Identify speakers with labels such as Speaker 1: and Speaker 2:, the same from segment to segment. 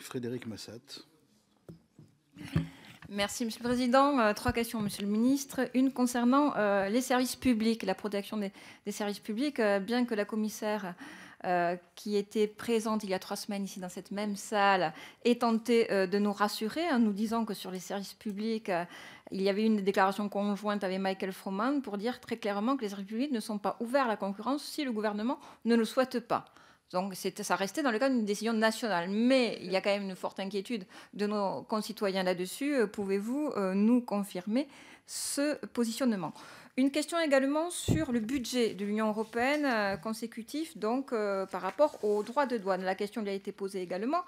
Speaker 1: Frédérique Massat.
Speaker 2: Merci, Monsieur le Président. Trois questions, Monsieur le Ministre. Une concernant les services publics, la protection des services publics. Bien que la commissaire qui était présente il y a 3 semaines ici dans cette même salle ait tenté de nous rassurer en nous disant que sur les services publics, il y avait une déclaration conjointe avec Michael Froman pour dire très clairement que les services publics ne sont pas ouverts à la concurrence si le gouvernement ne le souhaite pas. Donc ça restait dans le cadre d'une décision nationale. Mais il y a quand même une forte inquiétude de nos concitoyens là-dessus. Pouvez-vous nous confirmer ce positionnement? Une question également sur le budget de l'Union européenne consécutif donc par rapport aux droits de douane. La question lui a été posée également.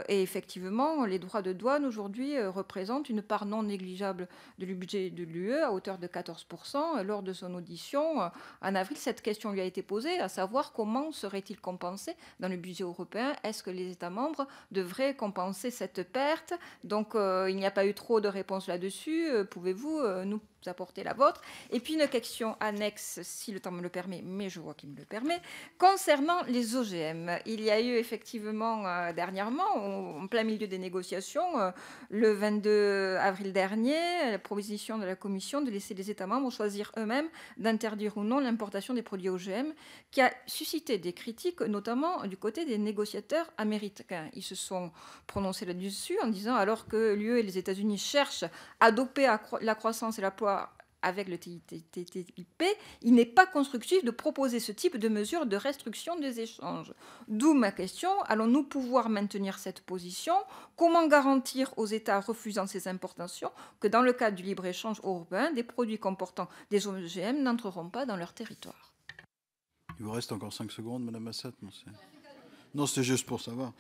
Speaker 2: Et effectivement, les droits de douane aujourd'hui représentent une part non négligeable du budget de l'UE à hauteur de 14%. Lors de son audition en avril, cette question lui a été posée, à savoir comment serait-il compensé dans le budget européen? Est-ce que les États membres devraient compenser cette perte? Donc il n'y a pas eu trop de réponses là-dessus. Pouvez-vous nous apporter la vôtre? Et puis une question annexe, si le temps me le permet, mais je vois qu'il me le permet, concernant les OGM. Il y a eu effectivement dernièrement, en plein milieu des négociations, le 22 avril dernier, la proposition de la Commission de laisser les États membres choisir eux-mêmes d'interdire ou non l'importation des produits OGM, qui a suscité des critiques, notamment du côté des négociateurs américains. Ils se sont prononcés là-dessus en disant, alors que l'UE et les États-Unis cherchent à doper la croissance et l'emploi avec le TTIP, il n'est pas constructif de proposer ce type de mesures de restriction des échanges. D'où ma question, allons-nous pouvoir maintenir cette position? Comment garantir aux États refusant ces importations que dans le cadre du libre-échange européen, des produits comportant des OGM n'entreront pas dans leur territoire?
Speaker 1: Il vous reste encore 5 secondes, Madame Massat. Non, c'était juste pour savoir.